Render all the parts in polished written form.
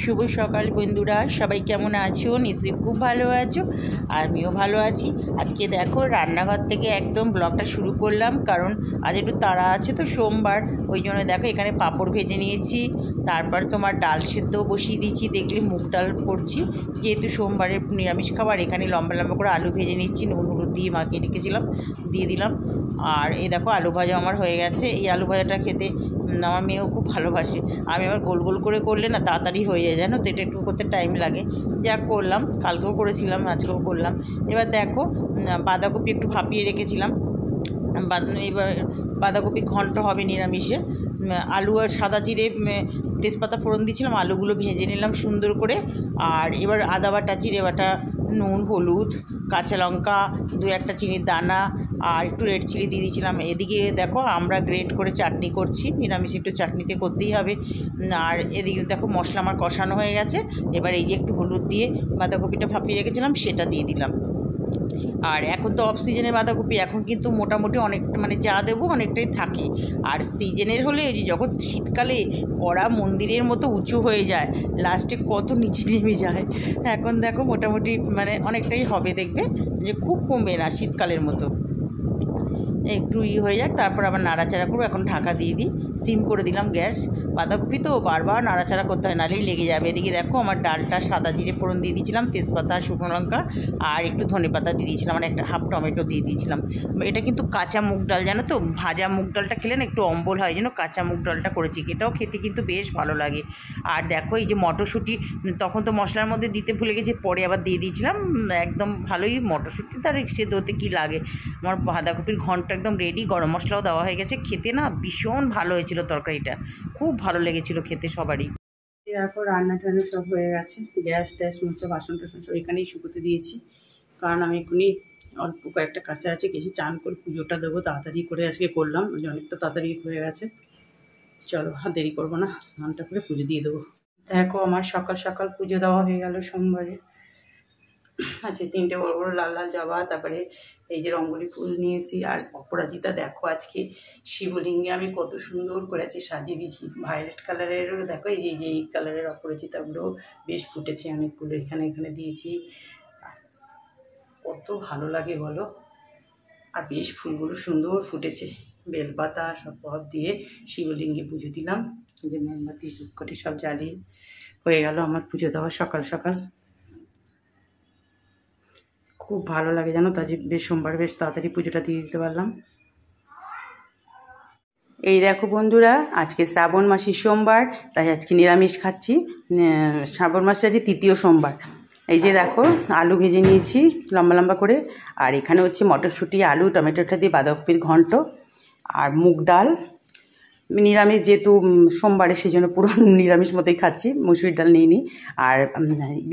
শুভ সকাল বন্ধুরা, সবাই কেমন আছো? নিশ্চয়ই খুব ভালো আছো, আমিও ভালো আছি। আজকে দেখো রান্নাঘর থেকে একদম ব্লগটা শুরু করলাম, কারণ আজ একটু তাড়া আছে তো, সোমবার, ওই জন্য দেখো এখানে পাঁপড় ভেজে নিয়েছি। তারপর তোমার ডাল সেদ্ধও বসিয়ে দিয়েছি, দেখলে মুগ ডাল করছি, যেহেতু সোমবারের নিরামিষ খাবার। এখানে লম্বা লম্বা করে আলু ভেজে নিচ্ছি, নুন হলুদ দিয়ে মাখিয়ে রেখেছিলাম, দিয়ে দিলাম। আর এই দেখো আলু ভাজা আমার হয়ে গেছে। এই আলু ভাজাটা খেতে আমার মেয়েও খুব ভালোবাসে। আমি আবার গোল গোল করে করলে না তাড়াতাড়ি হয়ে যায়, জানো তো, এটা একটু করতে টাইম লাগে। যা করলাম, কালকেও করেছিলাম, আজকেও করলাম। এবার দেখো বাঁধাকপি একটু ভাপিয়ে রেখেছিলাম, এবার বাঁধাকপি ঘন্ট হবে নিরামিষে। আলু আর সাদা জিরে তেজপাতা ফোড়ন দিয়েছিলাম, আলুগুলো ভেজে নিলাম সুন্দর করে। আর এবার আদা বাটা, জিরে বাটা, নুন হলুদ, কাঁচা লঙ্কা, দু একটা চিনির দানা আর একটু রেড চিলি দিয়ে দিয়েছিলাম। এদিকে দেখো আমরা গ্রেট করে চাটনি করছি, নিরামিষ একটু চাটনিতে করতেই হবে। আর এদিকে দেখো মশলা আমার কষানো হয়ে গেছে। এবার এই যে একটু হলুদ দিয়ে বাঁধাকপিটা ভাপিয়ে রেখেছিলাম সেটা দিয়ে দিলাম। আর এখন তো অফ সিজনের বাঁধাকপি, এখন কিন্তু মোটামুটি অনেক, মানে যা দেবো অনেকটাই থাকে। আর সিজনের হলে ওই যে যখন শীতকালে কড়া মন্দিরের মতো উঁচু হয়ে যায়, লাস্টে কত নিচে নেমে যায়। এখন দেখো মোটামুটি মানে অনেকটাই হবে, দেখবে যে খুব কমবে না শীতকালের মতো। একটু হয়ে যাক, তারপর আবার নাড়াচাড়া করবো। এখন ঢাকা দিয়ে দিই, সিম করে দিলাম গ্যাস। বাঁধাকপি তো বারবার নাড়াচাড়া করতে হয়, নাহলেই লেগে যাবে। এদিকে দেখো আমার ডালটা সাদা জিরে ফোড়ন দিয়ে দিয়েছিলাম, তেজপাতা, শুকনো লঙ্কা আর একটু ধনেপাতা দিয়ে দিয়েছিলাম, মানে একটা হাফ টমেটো দিয়ে দিয়েছিলাম। এটা কিন্তু কাঁচা মুগ ডাল, জানো তো, ভাজা মুগ ডালটা খেলে না একটু অম্বল হয়, যেন কাঁচা মুগ ডালটা করেছি, এটাও খেতে কিন্তু বেশ ভালো লাগে। আর দেখো এই যে মটরশুঁটি, তখন তো মশলার মধ্যে দিতে ভুলে গেছি, পরে আবার দিয়ে দিয়েছিলাম। একদম ভালোই মটরশুঁটি, তার সেদ্ধ হতে কী লাগে। আমার বাঁধাকপির ঘন্ট একদম রেডি, গরম মশলাও দেওয়া হয়ে গেছে। খেতে না ভীষণ ভালো হয়েছিল তরকারিটা, খুব ভালো লেগেছিল খেতে সবারই। এরপর রান্না টান্না সব হয়ে গেছে, গ্যাস ট্যাস মুছে বাসন টাসন সব এখানেই শুকোতে দিয়েছি, কারণ আমি এখনই অল্প কয়েকটা কাঁচা আছে, গেছি চান করে পুজোটা দেবো, তাড়াতাড়ি করে আজকে করলাম, অনেকটা তাড়াতাড়ি হয়ে গেছে। চলো আর দেরি করবো না, স্নানটা করে পুজো দিয়ে দেবো। দেখো আমার সকাল সকাল পুজো দেওয়া হয়ে গেল সোমবারে। আচ্ছা, 3টে বড় বড় লাল লাল জবা, তারপরে এই যে রঙ্গোলি ফুল নিয়েছি। আর অপরাজিতা দেখো আজকে শিবলিঙ্গে আমি কত সুন্দর করে আছি সাজিয়ে দিয়েছি, ভায়োলেট কালারেরও। দেখো এই যে এই কালারের অপরাজিতাগুলো বেশ ফুটেছে অনেকগুলো, এখানে এখানে দিয়েছি, কত ভালো লাগে বলো। আর বেশ ফুলগুলো সুন্দর ফুটেছে, বেলপাতা সব পদ দিয়ে শিবলিঙ্গে পুজো দিলাম। এই যে মোমবাতি ধূপকাঠি সব জ্বালিয়ে হয়ে গেল আমার পুজো দেওয়া সকাল সকাল। খুব ভালো লাগে জানো তো, আজ বেশ সোমবার বেশ তাড়াতাড়ি পুজোটা দিয়ে দিতে পারলাম। এই দেখো বন্ধুরা, আজকে শ্রাবণ মাসের সোমবার, তাই আজকে নিরামিষ খাচ্ছি। শ্রাবণ মাসে আজকে 3য় সোমবার। এই যে দেখো আলু ভেজে নিয়েছি লম্বা লম্বা করে, আর এখানে হচ্ছে মটরশুঁটি, আলু, টমেটোটা দিয়ে বাঁধাকপির ঘন্ট, আর মুগ ডাল। নিরামিষ যেহেতু সোমবারে, সেই জন্য পুরো নিরামিষ মতোই খাচ্ছি, মুসুরির ডাল নিইনি। আর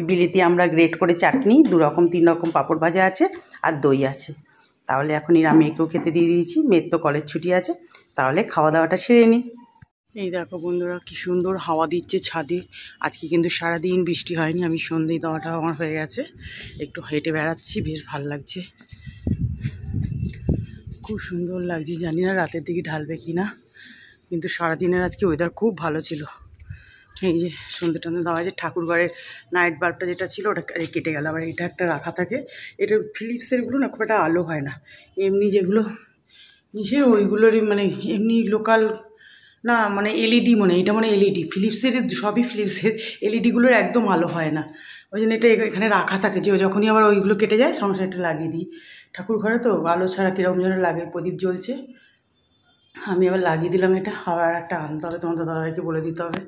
বিলিতি আমরা গ্রেট করে চাটনি, 2 রকম 3 রকম পাঁপড় ভাজা আছে, আর দই আছে। তাহলে এখন মেয়েকেও খেতে দিয়ে দিয়েছি, মেয়ের তো কলেজ ছুটি আছে, তাহলে খাওয়া দাওয়াটা সেরে নিই। এই দেখো বন্ধুরা কি সুন্দর হাওয়া দিচ্ছে ছাদে। আজকে কিন্তু সারাদিন বৃষ্টি হয়নি, আমি সন্ধ্যে দেওয়াটাও আমার হয়ে গেছে, একটু হেঁটে বেড়াচ্ছি, বেশ ভালো লাগছে, খুব সুন্দর লাগছে। জানি না রাতের দিকে ঢালবে কি না, কিন্তু সারাদিনের আজকে ওয়েদার খুব ভালো ছিল। এই যে সন্ধ্যে টন্ধে দেওয়া যে ঠাকুরঘরের নাইট বাল্বটা যেটা ছিল ওটা কেটে গেল, আবার এটা একটা রাখা থাকে। এটা ফিলিপসেরগুলো না খুব একটা আলো হয় না, এমনি যেগুলো নিচে ওইগুলোরই, মানে এমনি লোকাল না, মানে এলইডি, মনে এটা মানে এলইডি, ফিলিপসের সবই ফিলিপসের, এলইডিগুলোর একদম আলো হয় না। ওই জন্য এটা এখানে রাখা থাকে, যে যখনই আবার ওইগুলো কেটে যায় সংসার এটা লাগিয়ে দিই। ঠাকুর ঘরে তো আলো ছাড়া কীরকম যেন লাগে, প্রদীপ জ্বলছে, আমি আবার লাগিয়ে দিলাম এটা। আবার একটা আনতে হবে, তোমাদের দাদাভাইকে বলে দিতে হবে।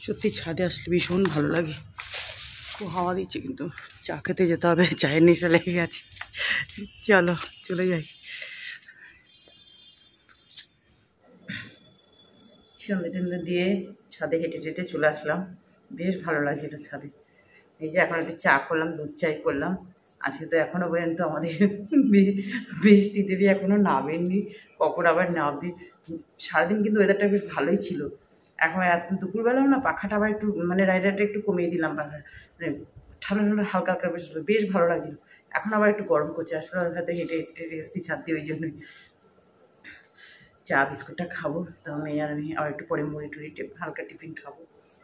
সত্যি ছাদে আসলে ভীষণ ভালো লাগে, খুব হাওয়া দিচ্ছে, কিন্তু চা খেতে যেতে হবে, চায়ের নেশা লেগে গেছে। চলো চলে যাই। সন্ধ্যে টন্ধে দিয়ে ছাদে হেঁটে হেঁটে চলে আসলাম, বেশ ভালো লাগছিল ছাদে। এই যে এখন একটু চা করলাম, দুধ চাই করলাম। আজকে তো এখনও পর্যন্ত আমাদের বৃষ্টি দেবী এখনও নামেননি, কখন আবার নামবে। সারাদিন কিন্তু ওয়েদারটা বেশ ভালোই ছিল। এখন দুপুরবেলাও না পাখাটা আবার একটু, মানে রাইডারটা একটু কমিয়ে দিলাম, পাখা মানে ঠান্ডা ঠান্ডা হালকা হালকা বেশ ভালো লাগছিল। এখন আবার একটু গরম করছে, আসলে হয়তো হেঁটে হেঁটে এসেছি ছাদ দিয়ে, ওই জন্যই। চা বিস্কুটটা খাবো। তো মেয়ে আর আমি আবার একটু পরে মুড়ি টুড়ি হালকা টিফিন খাবো।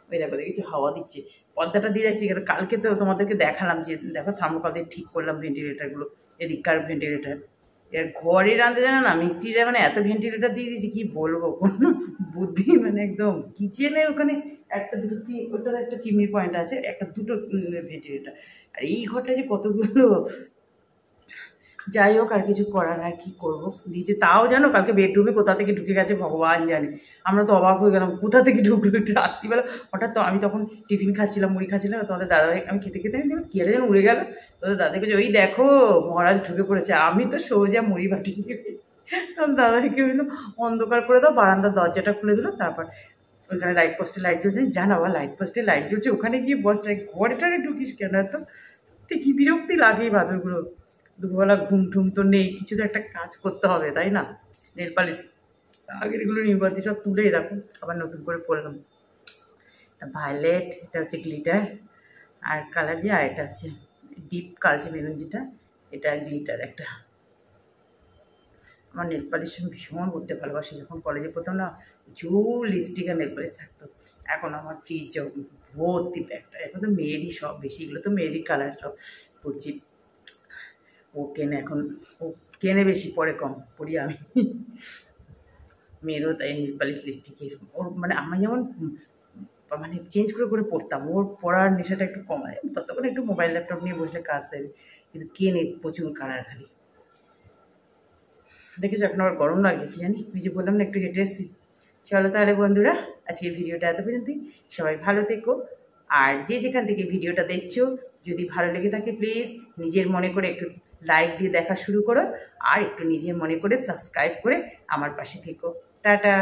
ওই দেখো দেখেছি হাওয়া দিচ্ছে, পর্দাটা দিয়ে রাখছি। কালকে তো তোমাদেরকে দেখালাম যে দেখো থার্মোকল দিয়ে ঠিক করলাম ভেন্টিলেটারগুলো, এদিককার ভেন্টিলেটার। এর ঘরে রাঁধতে জানো না মিস্ত্রিরা, মানে এত ভেন্টিলেটার দিয়ে দিয়েছি কি বলবো, কোনো বুদ্ধি মানে একদম। কিচেনে ওখানে একটা দুটো ওটার একটা চিমনি পয়েন্ট আছে, একটা দুটো ভেন্টিলেটার, আর এই ঘরটা যে কতগুলো। যাই হোক, আর কিছু করার, আর কী করবো দিয়েছে। তাও জানো কালকে বেডরুমে কোথা থেকে ঢুকে গেছে ভগবান জানে। আমরা তো অবাক হয়ে গেলাম, কোথা থেকে ঢুকলো একটু রাত্রিবেলা হঠাৎ। তো আমি তখন টিফিন খাচ্ছিলাম, মুড়ি খাচ্ছিলাম, তোমাদের দাদাভাই আমি খেতে খেতে আমি দেখলাম কী যেন উড়ে গেল। তোদের দাদাকে ওই দেখো মহারাজ ঢুকে পড়েছে। আমি তো সোজা মুড়ি বাটি তখন দাদাভাইকে বললাম অন্ধকার করে দাও, বারান্দার দরজাটা খুলে দিল। তারপর ওইখানে লাইট পোস্টে লাইট জ্বলছে, জান আবার লাইট পোস্টে লাইট জ্বলছে, ওখানে গিয়ে বসটা ঘরেটারে ঢুকিস কেন? এত কি বিরক্তি লাগে এই বাদরগুলো। দুপুরবেলা ঘুম ঠুম তো নেই, কিছু তো একটা কাজ করতে হবে তাই না? নেল পালিশ আগের এগুলো নির্বাতি সব তুলেই রাখো, আবার নতুন করে পরলাম। এটা ভায়োলেট, এটা হচ্ছে গ্লিটার আর কালার যে, আর এটা হচ্ছে ডিপ কালচে মেরুন যেটা, এটা গ্লিটার একটা। আমার নেল পালিশ আমি ভীষণ করতে ভালোবাসি। যখন কলেজে পড়তাম না প্রচুর লিপস্টিক আর নেল পালিশ থাকতো। এখন আমার ফ্রিজ ভর্তি প্যাকটা। এখন তো মেয়েরই সব, বেশিগুলো তো মেয়েরই কালার সব পড়ছি। ও কেনে এখন, ও কেনে বেশি, পরে কম পড়ি আমি। মেয়েরও তাই নেল পালিশ লিপস্টিকের ওর, মানে আমি যেমন মানে চেঞ্জ করে করে পড়তাম, ওর পড়ার নেশাটা একটু কমায়। ততক্ষণ একটু মোবাইল ল্যাপটপ নিয়ে বসলে কাজ দেবে, কিন্তু কেনে প্রচুর কালার খালি। দেখেছো এখন আবার গরম লাগছে কি জানি, তুই যে বললাম না একটু হেঁটে এসছি। চলো তাহলে বন্ধুরা, আজকের ভিডিওটা এত পর্যন্তই। সবাই ভালো থেকো, আর যে যেখান থেকে ভিডিওটা দেখছো যদি ভালো লেগে থাকে প্লিজ নিজের মনে করে একটু লাইক দিয়ে দেখা শুরু করো, আর একটু নিজের মনে করে সাবস্ক্রাইব করে আমার পাশে থেকো। টাটা।